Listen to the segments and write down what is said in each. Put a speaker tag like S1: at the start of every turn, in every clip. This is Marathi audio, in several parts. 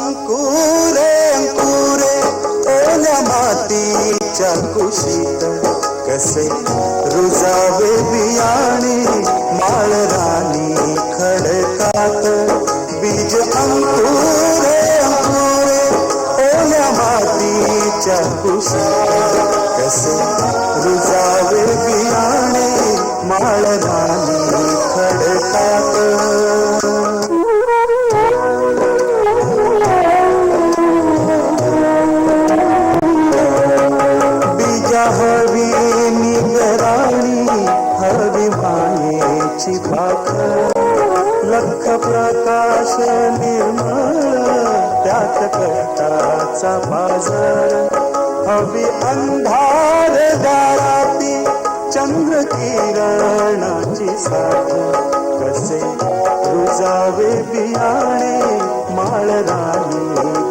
S1: अंकुरे अंकुरे ओल्या मातीच्या कुशीत कसे रुजावे बियाणे माळरानी खडकात बीज अंकुरे अंकुरे ओल्या मातीच्या कुशीत कसे रुजावे बियाणे माळरानी खडकात हवी निगराणी हवी मायेची भाकर लख प्रकाश निर्मळ त्यात कष्टाचा बाजार हवी अंधार दाराती चंद्र किरणाची साथ कसे रुजावे बियाणे माळरानी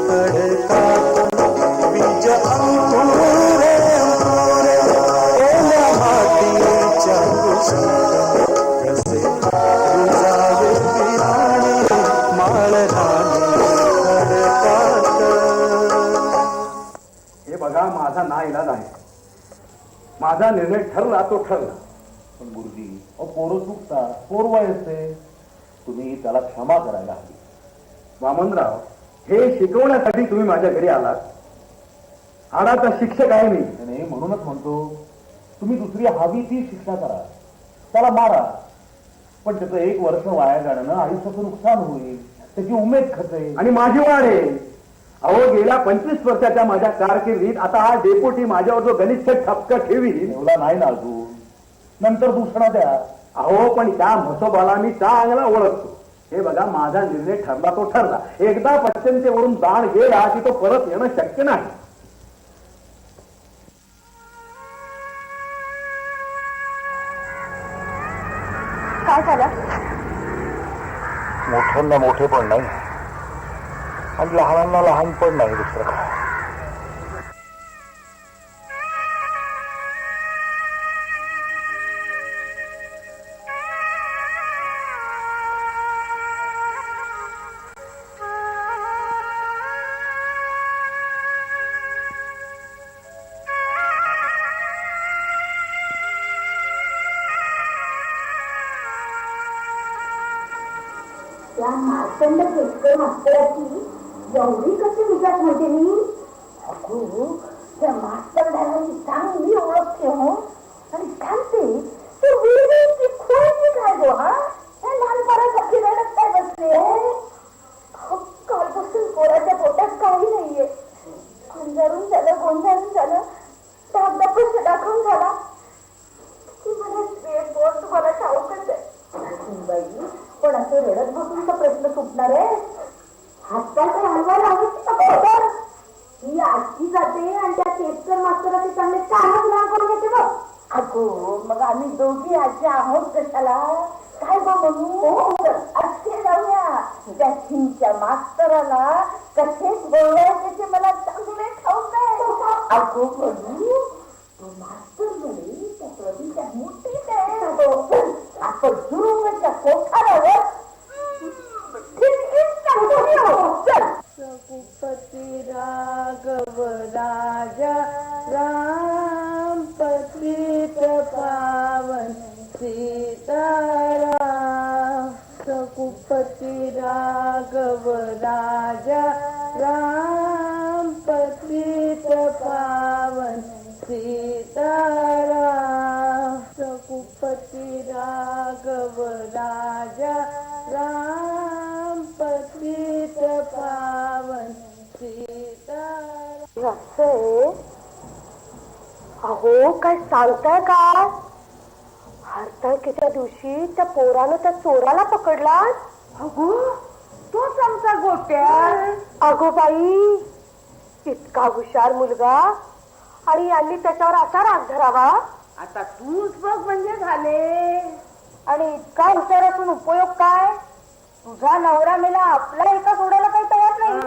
S1: खडकात बीज अंकुरे कसे रुजावे बियाणे माळरानी खडकात.
S2: हे बघा, माझा नाईलाज आहे. माझा निर्णय ठरला तो ठरला.
S3: पण गुरुजी, पोरं चुकतात, पोरवाय असते, तुम्ही त्याला क्षमा करायला हवी.
S2: वामनराव, हे शिकवण्यासाठी तुम्ही माझ्या घरी आलात. हाडाचा शिक्षक आहे मी.
S3: नाही, म्हणूनच म्हणतो तुम्ही दुसरी हवी ती शिक्षा करा, त्याला मारा, पण त्याचं 1 वर्ष वाया जाणं आयुष्याचं नुकसान होईल, त्याची उमेद खचेल
S2: आणि माझी वाढ आहे. अहो, गेल्या 25 वर्षाच्या माझ्या कारकिर्दीत आता हा डेपुटी माझ्यावर जो गलिच्छ ठपका ठेवी
S3: एवढा नाही ना अजून, नंतर दुसरा द्या.
S2: अहो, पण त्या म्हसोबाला मी चांगला ओळखतो. हे बघा, माझा निर्णय ठरला तो ठरला. एकदा पश्चिमतेवरून दाण गेला की तो परत येणं शक्य नाही.
S4: काय झालं?
S3: मोठ्यांना मोठे पण नाही आणि लहानांना लहान पण नाही. दुसरं काय?
S4: त्या मार्तंड केसकर मास्तराची एवढी कशी विचार होते मी? अगो, त्या मास्तरदाराची चांगली ओळखते हो. आणि सांगते ते वेगळी खोयची काय गो? हा, त्या लहानपणासाठी रडत काय बसले? कालपासून पोराच्या पोटात काही नाहीये. गोंजारून झालं, गोंजारून झालं, दाबदाबच दाखवून झाला की मला पोट तुम्हाला ठाऊकच आहे. बाई, पण असं रडत बसून तर प्रश्न सुटणार आहे? हातपाय हलवायला हवे. ही आजची जाते आणि त्या केसकर मास्तराचे चांगले कामच लहान करून घेते बघ. अगो, मग आम्ही दोघी आजी आहोत कशाला? काय बघ म्हणू, असे जाऊया. त्या चिंच्या मास्तराला कसेच बोलवायचे मला चांगले ठाऊक आहे. अगो म्हणू, तो मास्तर म्हणे त्या प्रवीणच्या मोठीत आहे. आपण जुरुंगच्या कोठारावर रघुपती राघव राजा राम पतित पावन सीताराम. रघुपती राघव राजा राम पतित पावन सीताराम. रघुपती राघव राजा राम पतित पावन सीताराम. अहो, काय सांगताय का? हरताळकेच्या दिवशी त्या पोरानं त्या चोराला पकडला. अगो, तोच आमचा गोट्या. अगो बाई, इतका हुशार मुलगा आणि यांनी त्याच्यावर असा राग धरावा. आता तूच बघ म्हणजे झाले. आणि इतका हुशार असून उपयोग काय? तुझा नवरा मेला, आपला एका सोडायला काही तयार नाही.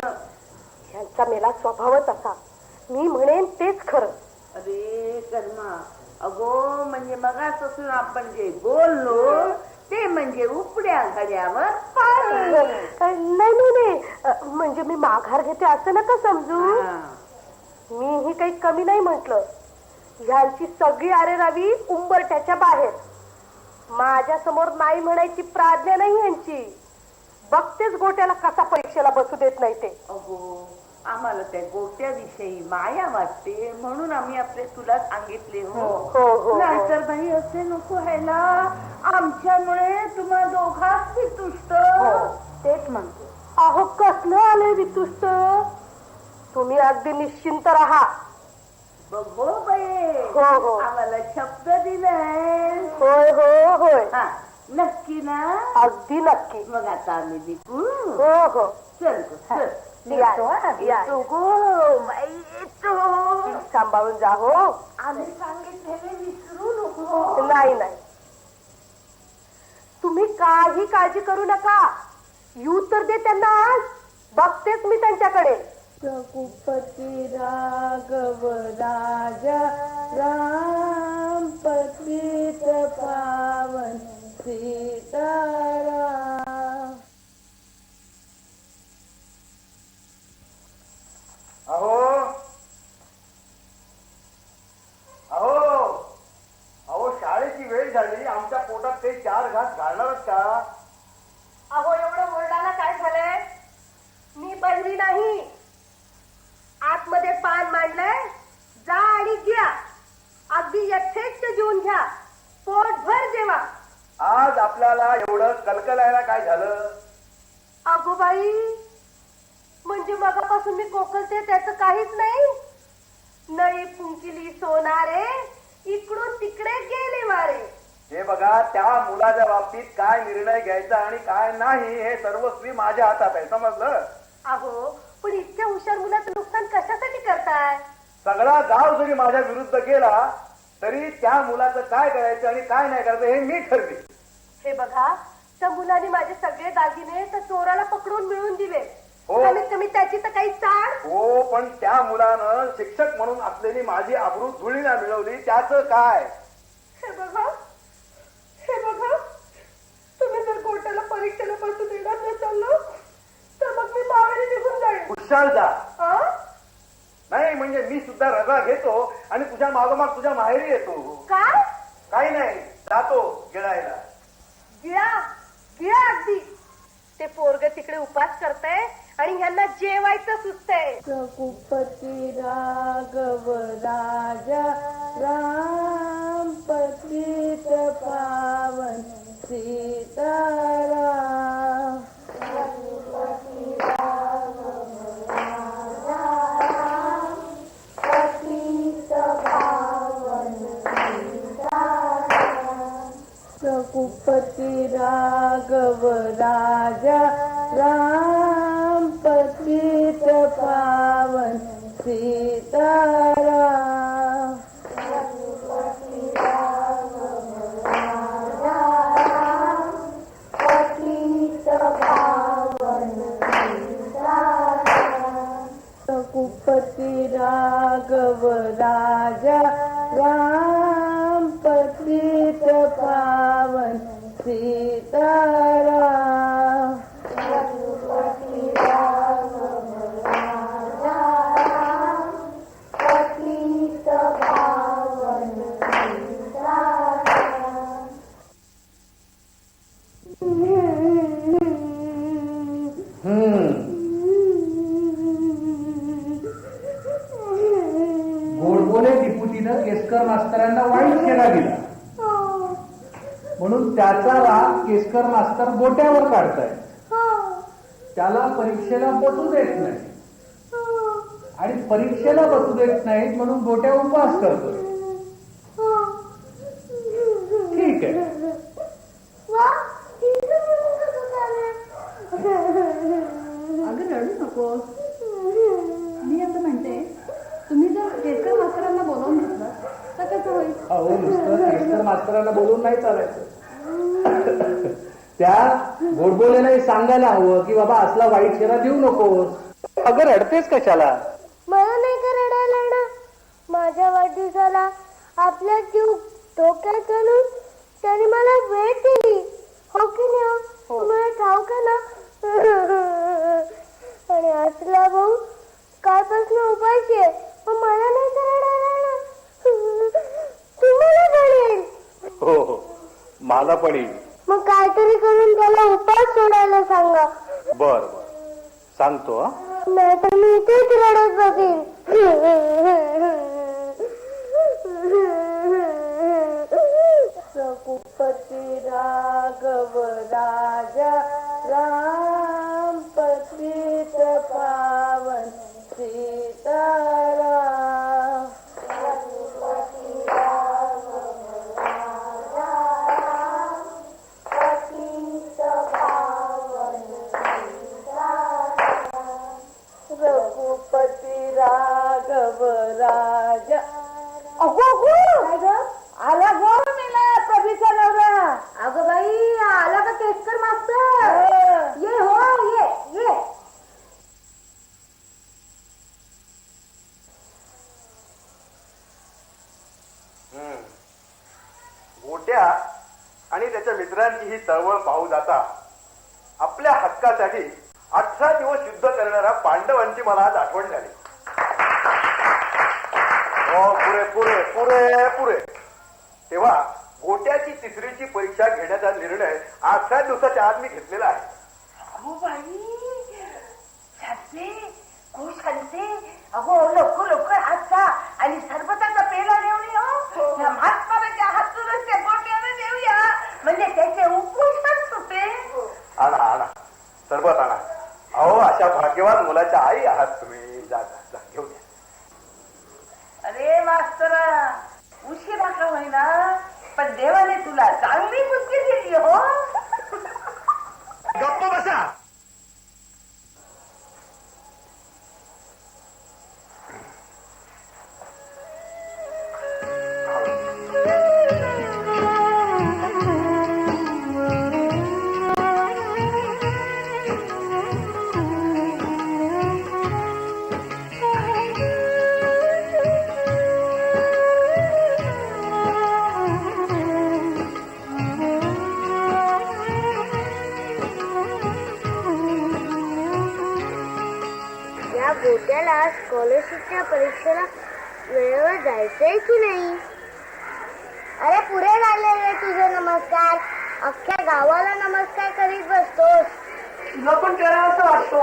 S4: यांचा मेला स्वभावच असा. मी म्हणेन तेच खरं.
S5: अरे कर्मा, अगो म्हणजे मगापासून आपण जे बोललो
S4: ते म्हणजे उपड्या घड्यावर पाणी.
S5: नाही नाही नाही, म्हणजे मी माघार घेते असं नका समजू. मी ही काही कमी नाही म्हटलं. ह्यांची सगळी आरेरावी उंबरठ्याच्या बाहेर. माझ्या समोर नाही म्हणायची प्राज्ञा नाही यांची. बघतेच गोट्याला कसा परीक्षेला बसू देत नाही ते.
S4: अहो, आम्हाला त्या गोट्याविषयी माया वाटते म्हणून आम्ही आपले तुला सांगितले.
S5: हो.
S4: नाहीतर बाई असे नको व्हायला. आमच्यामुळे तुम्हा दोघांची तुष्ट.
S5: तेच म्हणते. अहो कसलं आलंय वितुष्ट. तुम्ही अगदी निश्चिंत राहा.
S4: बघो बाई,
S5: हो.
S4: आम्हाला शब्द दिलाय.
S5: होय हो होय.
S4: हा, नक्की ना?
S5: अगदी नक्की.
S4: मग आता आम्ही निघू.
S5: हो.
S4: चल चल.
S5: या. सांभाळून जा हो.
S4: आम्ही सांगितलेले विसरू नको.
S5: नाही तुम्ही काही काळजी करू नका. येऊ तर दे त्यांना आज. बघतेच मी त्यांच्याकडे.
S6: रघुपती राघव राजा राम पतित पावन सीताराम.
S3: अहो अहो अहो, शाळेची वेळ झाली. आमच्या पोटात ते 4 घास घालणारच का?
S5: अहो एवढं ओरडायला काय झालंय. मी बहिरी नाही. आतमध्ये पान मांडलंय. जा आणि घ्या. अगदी यथेच्छ जेवून घ्या. पोटभर जेवा.
S3: आज आपल्याला एवढं कलकलायला काय झालं?
S5: अगो बाई, म्हणजे मगापासून मी कोकलते त्याचं काहीच नाही. नळी फुंकिली सोनारे, इकडून तिकडे गेले वारे.
S3: हे बघा, त्या मुलाच्या बाबतीत काय निर्णय घ्यायचा आणि काय नाही हे सर्वस्वी माझ्या हातात आहे. समजलं?
S5: अहो पण इतक्या हुशार मुलाचं नुकसान कशासाठी करताय?
S3: सगळा गाव जरी माझ्या विरुद्ध गेला तरी त्या मुलाचं काय करायचं आणि काय नाही करायचं हे मी ठरवी.
S5: हे बघा, त्या मुलाने माझे सगळे दागिने त्या चोराला पकडून मिळवून दिले.
S3: हो.
S5: कमीत कमी त्याची तर काही चाड.
S3: हो, पण त्या मुलानं शिक्षक म्हणून असलेली माझी आबरू धुळीला मिळवली. त्याचं काय?
S5: हे बघा, तुम्ही जर गोट्याला परीक्षेला बसू देणार नसाल तर मग मी माघारी निघून जाईल.
S3: हुशार जा.
S5: नाही
S3: म्हणजे मी सुद्धा रजा घेतो आणि तुझ्या मागोमाग तुझ्या माहेरी येतो.
S5: काय?
S3: काही नाही, जातो गिळायला.
S5: गिळा अगदी. ते पोरग तिकडे उपास करतय आणि ह्यांना जेवायचं सुचतंय.
S6: रघुपती राघव राजा राम पतित पावन सीताराम. रघुपती राघव राजा राम पतित पावन सीताराम. रघुपती राघव राजा राम पतित पावन सीताराम.
S2: गोडबोले डिपुटीनं केसकर मास्तरांना वाईट केला दिला म्हणून त्याचा राग केसकर मास्तर गोट्यावर काढतायत. त्याला परीक्षेला बसू देत नाही आणि परीक्षेला बसू देत नाहीत म्हणून गोट्या उपवास करतोय. ठीक आहे.
S7: अगं रडू नकोस. मी असं म्हणते, तुम्ही जर केसकर मास्तरांना बोलावून घेतलं तर कसं होईल?
S2: अहो, नुसतं केसकर मास्तरांना बोलून नाही चालायचं. त्या गोडबोलेलाही सांगायला हवं की बाबा असला वाईट चेहरा देऊ नकोस. अगं रडतेस कशाला?
S5: मला नाही का रडायला येणार? माझ्या वाढदिवसाला आपला जीव धोक्यात घालून त्याने मला भेट दिली
S3: मला पण येईल.
S4: मग काहीतरी करून त्याला उपास सोडायला सांगा.
S3: बर बर सांगतो.
S4: नाही तर मी इथेच रडत बसेन.
S6: रघुपती राघव राजा राम पतित पावन सीताराम. रघुपती राघव राजा.
S5: अगो आला गो मेला कधीचा नवरा. अगं बाई आला का केसकर मास्तर. ये हो ये ये.
S1: गोट्या आणि त्याच्या मित्रांची ही चळवळ पाहू जाता आपल्या हक्कासाठी 18 दिवस युद्ध करणाऱ्या पांडवांची मला आज आठवण झाली. हो पुरे पुरे पुरे पुरे. तेव्हा गोट्याची तिसरीची परीक्षा घेण्याचा निर्णय 18 दिवसाच्या आत मी घेतलेला आहे.
S5: अगो बाई खुश हलते. अगो लवकर आज जा आणि सरबताचा पेला देऊन येऊ. या महात्माच्या हातूनच त्या गोट्याने देऊया म्हणजे त्याचे उपोषण सुटे.
S1: आणा आणा सरबत आणा. अहो अशा भाग्यवान मुलाच्या आई आहात तुम्ही. जा जा घेऊन या.
S5: अरे मास्तरा उशिरा का होईना पण देवाने तुला चांगली बुद्धी दिली हो.
S1: गप्प बसा.
S4: गोट्याला स्कॉलरशिपच्या परीक्षेला वेळेवर जायचंय की नाही. अरे पुरे झाले रे तुझे नमस्कार. अख्ख्या गावाला नमस्कार करीत बसतोस.
S5: तुला पण करावं वाटतो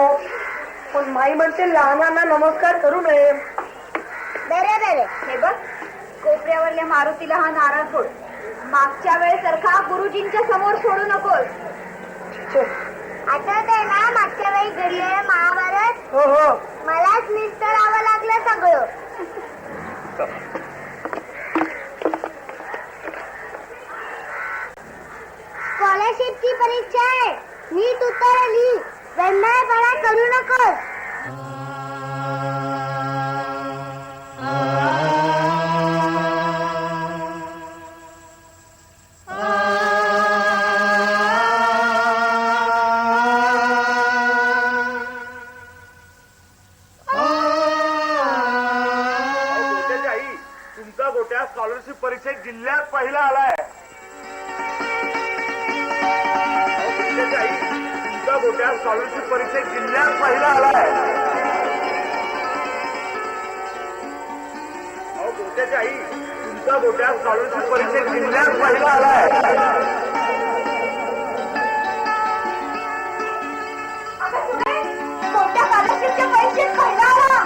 S5: पण माई म्हणते लहानांना नमस्कार करू नये.
S4: दरे
S7: हे बघ कोपऱ्यावरल्या मारुतीला हा नारळ फोड. मागच्या वेळेसारखा गुरुजींच्या समोर सोडू नकोस.
S4: आठवतंय ना मागच्या वेळी घडलेलं महाभारत.
S5: हो हो
S4: मलाच निस्तरावं लागलं सगळं. स्कॉलरशिपची परीक्षा आहे. नीट उत्तर लिही. वेंधळेपणा करू नकोस.
S3: स्कॉलरशिप परीक्षेत जिल्ह्यात पहिला आलाय. तुमचा गोट्या स्कॉलरशिप परीक्षेत जिल्ह्यात पहिला आलाय. गोट्याच्या आई तुमचा गोट्या स्कॉलरशिप परीक्षेत जिल्ह्यात पहिला आलाय.
S4: कोणत्या स्कॉलरशिपच्या परीक्षेत पहिला आला.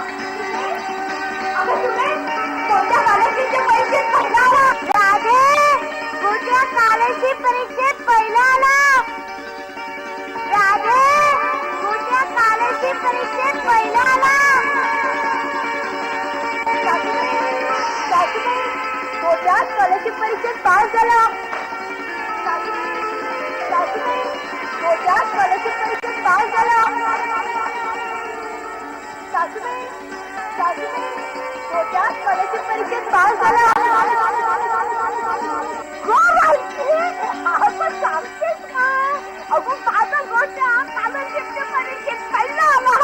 S4: कोणत्या स्कॉलरशिपच्या परीक्षेत पहिला आला. राधे कोणत्या स्कॉलरशिप परीक्षेत पहिला आला. राधे कोणत्या स्कॉलरशिप परीक्षेत पहिला आला. कोणत्या स्कॉलरशिप परीक्षेत पास झाला. कोणत्या स्कॉलरशिप परीक्षेत पास झाला. सासूबाई कोणत्या स्कॉलरशिप परीक्षेत पास झाला. सांगतेस ना. अगो माझा गोट्या स्कॉलरशिपच्या परीक्षेत पहिला आला.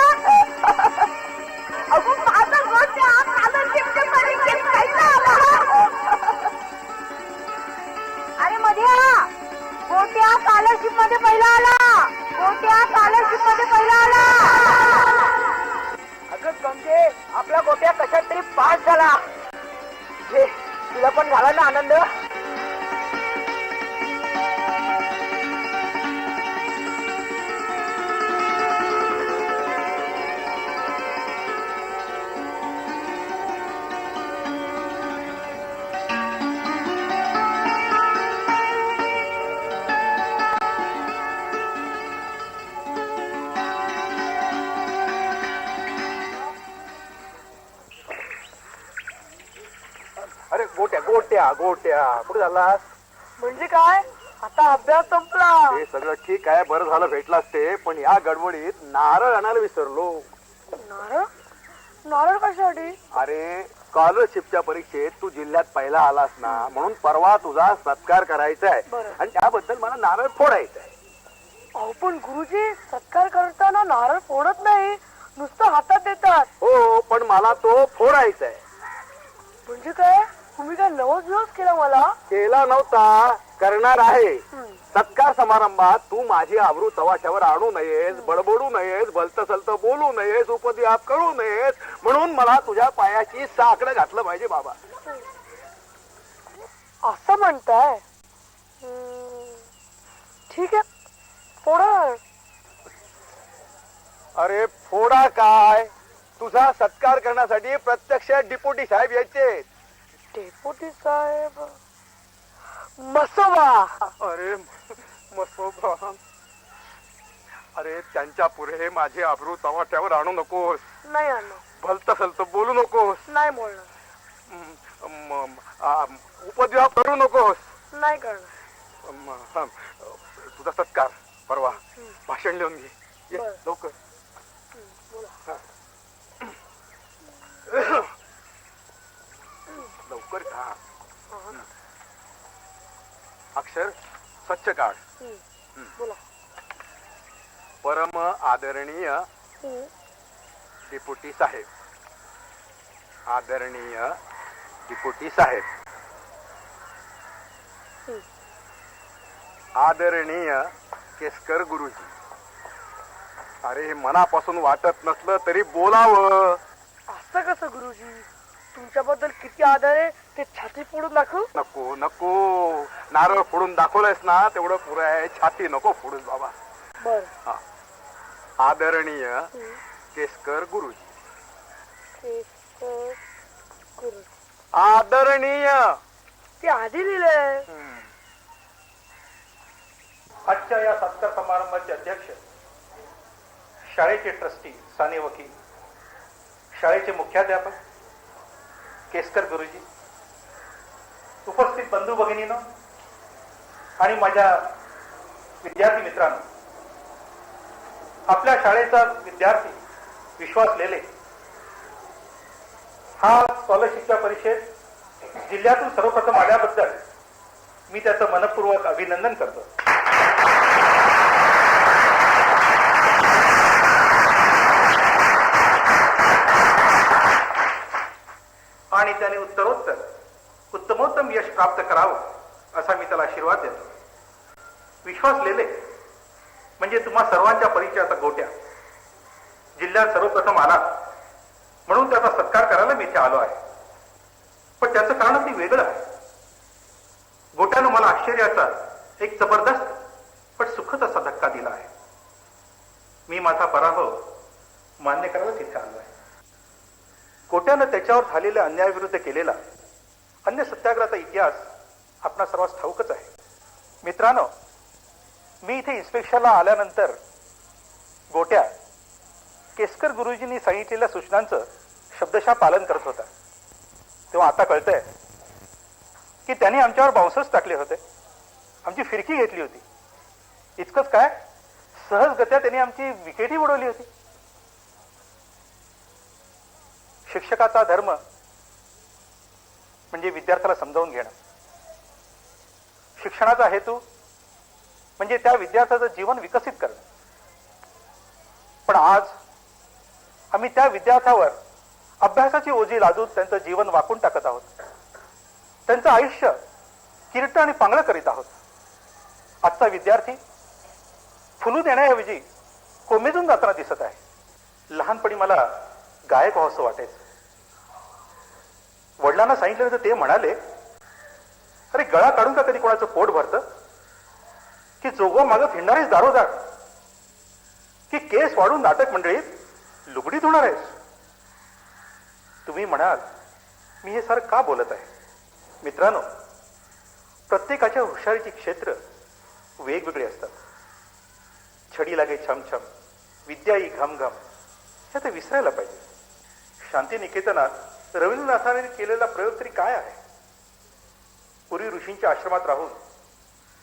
S4: अगो माझा गोट्या स्कॉलरशिपच्या परीक्षेत पहिला आला. अरे मध्ये गोट्या स्कॉलरशिप मध्ये पहिला आला. गोट्या स्कॉलरशिप मध्ये पहिला आला.
S5: अगं गंगे आपला गोट्या कशात तरी पास झाला. तुला पण झाला ना आनंद.
S1: गोट्या गोट्या कुठे झालास?
S5: म्हणजे काय आता अभ्यास संपला?
S1: हे सगळं ठीक आहे, बरं झालं भेटलास ते, पण या गडबडीत नारळ आणायला विसरलो.
S5: नारळ? नारळ कशासाठी?
S1: अरे स्कॉलरशिपच्या परीक्षेत तू जिल्ह्यात पहिला आलास ना, म्हणून परवा तुझा सत्कार करायचा आहे
S5: बरं.
S1: आणि त्याबद्दल मला नारळ फोडायचा आहे.
S5: अहो पण गुरुजी सत्कार करताना नारळ फोडत नाही, नुसतं हातात देतात.
S1: हो, पण मला तो फोडायचा आहे.
S5: म्हणजे काय तुम्ही काय नवस दिवस केला मला?
S1: केला नव्हता, करणार आहे. सत्कार समारंभात तू माझी आबरू तवाशावर आणू नयेस, बडबडू नयेस, भलत सलत बोलू नयेस, उपद्व्याप करू नयेस, म्हणून मला तुझ्या पायाची साकडं घातलं पाहिजे बाबा.
S5: असं म्हणताय? ठीक आहे, फोडा.
S1: अरे फोडा काय, तुझा सत्कार करण्यासाठी प्रत्यक्ष डिप्युटी साहेब यायचे.
S5: डेपुटी साहेब? मसोबा?
S1: अरे मसोबा, अरे त्यांच्या पुढे माझी आबरू तवाट्यावर आणू नकोस,
S5: नाही आणलं.
S1: भलत सलत बोलू नकोस,
S5: नाही बोलणार.
S1: उपद्व्याप करू नकोस.
S5: नाही करणार.
S1: तुझा सत्कार परवा भाषण लिहून घे. ये,
S5: बरं.
S1: लवकर. लवकर का अक्षर स्वच्छ काढ.
S5: बोला.
S1: परम आदरणीय डिप्युटी साहेब, आदरणीय डिप्युटी साहेब, आदरणीय केसकर गुरुजी. अरे हे मनापासून वाटत नसलं तरी बोलावं.
S5: असं कसं गुरुजी? तुमच्याबद्दल किती आदर आहे ते छाती फोडून दाखवू?
S1: नको नको, नारळ फोडून दाखवलंयस ना तेवढं पुरं आहे, छाती नको फोडून बाबा.
S5: बर.
S1: आदरणीय केसकर गुरुजी, आदरणीय.
S5: ते आधी लिहिलंय.
S2: आजच्या या सत्कार समारंभाचे अध्यक्ष, शाळेचे ट्रस्टी साने वकील, शाळेचे मुख्याध्यापक केसकर गुरुजी, उपस्थित बंधू भगिनींनो आणि माझ्या विद्यार्थी मित्रांनो, आपल्या शाळेचा विद्यार्थी विश्वास लेले हा स्कॉलरशिपच्या परीक्षेत जिल्ह्यातून सर्वप्रथम आल्याबद्दल मी त्याचं मनपूर्वक अभिनंदन करतो. आणि त्याने उत्तरोत्तर उत्तमोत्तम यश प्राप्त करावं असा मी त्याला आशीर्वाद देतो. विश्वास लेले म्हणजे तुम्हा सर्वांच्या परिचयाचा गोट्या. जिल्ह्यात सर्वप्रथम आला म्हणून त्याचा सत्कार करायला मी इथे आलो आहे. पण त्याचं कारण अगदी वेगळं आहे. गोट्यानं मला आश्चर्याचा एक जबरदस्त पण सुखद असा धक्का दिला आहे. मी माझा पराभव मान्य करायला तिथे आलो आहे. गोट्यानं त्याच्यावर झालेल्या अन्यायाविरुद्ध केलेला अन्य सत्याग्रहाचा इतिहास आपणा सर्वांस ठाऊकच आहे. मित्रांनो, मी इथे इन्स्पेक्शनला आल्यानंतर गोट्या केसकर गुरुजींनी सांगितलेल्या सूचनांचं शब्दशः पालन करत होता. तेव्हा आता कळतंय की त्यांनी आमच्यावर बाउन्सर्स टाकले होते, आमची फिरकी घेतली होती. इतकंच काय, सहजगत्या त्यांनी आमची विकेटही उडवली होती. शिक्षकाचा धर्म म्हणजे विद्यार्थ्याला समजावून घेणं. शिक्षणाचा हेतू म्हणजे त्या विद्यार्थ्याचं जीवन विकसित करणं. पण आज आम्ही त्या विद्यार्थ्यावर अभ्यासाची ओझी लादून त्यांचं जीवन वाकून टाकत आहोत. त्यांचं आयुष्य किरट आणि पांगळं करीत आहोत. आजचा विद्यार्थी फुलून येण्याऐवजी कोमेजून जाताना दिसत आहे. लहानपणी मला गायक व्हावंसं वाटायचं. वडिलांना सांगितलं तर ते म्हणाले, अरे गळा काढून का कधी कोणाचं पोट भरतं, की जोगवा मागं फिरणारेच दारोदार, की केस वाढून नाटक मंडळीत लुगडीत होणार आहेस. तुम्ही म्हणाल मी हे सारं का बोलत आहे. मित्रांनो, प्रत्येकाच्या हुशारीची क्षेत्र वेगवेगळी असतात. छडी लागे छमछम, विद्या ही घमघम, हे तर विसरायला पाहिजे. शांतिनिकेतनात रवींद्रनाथांनी केलेला प्रयोग तरी काय आहे.
S8: पूर्वी ऋषींच्या आश्रमात राहून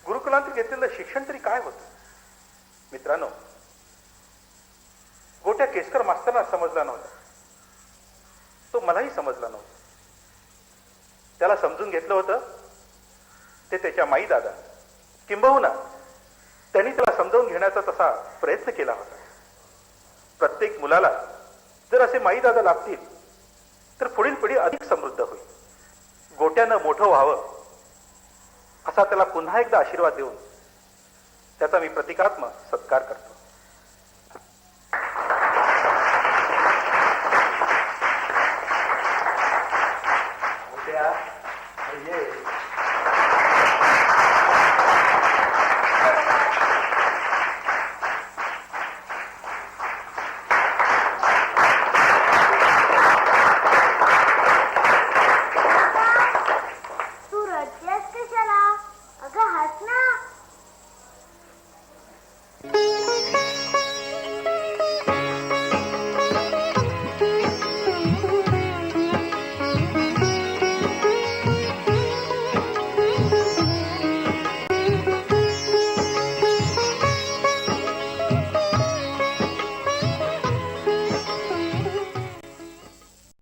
S8: गुरुकुलांत घेतलेलं शिक्षण तरी काय होतं? मित्रांनो, गोट्या केसकर मास्तरना समजला नव्हता. तो मलाही समजला नव्हता. त्याला समजून घेतलं होतं ते त्याच्या माई दादा, किंबहुना त्यांनी त्याला समजावून घेण्याचा तसा प्रयत्न केला होता. प्रत्येक मुलाला जर असे माई दादा लाभतील तर पुढील पिढी अधिक समृद्ध होईल. गोट्यानं मोठं व्हावं असा त्याला पुन्हा एकदा आशीर्वाद देऊन त्याचा मी प्रतिकात्मक सत्कार करतो.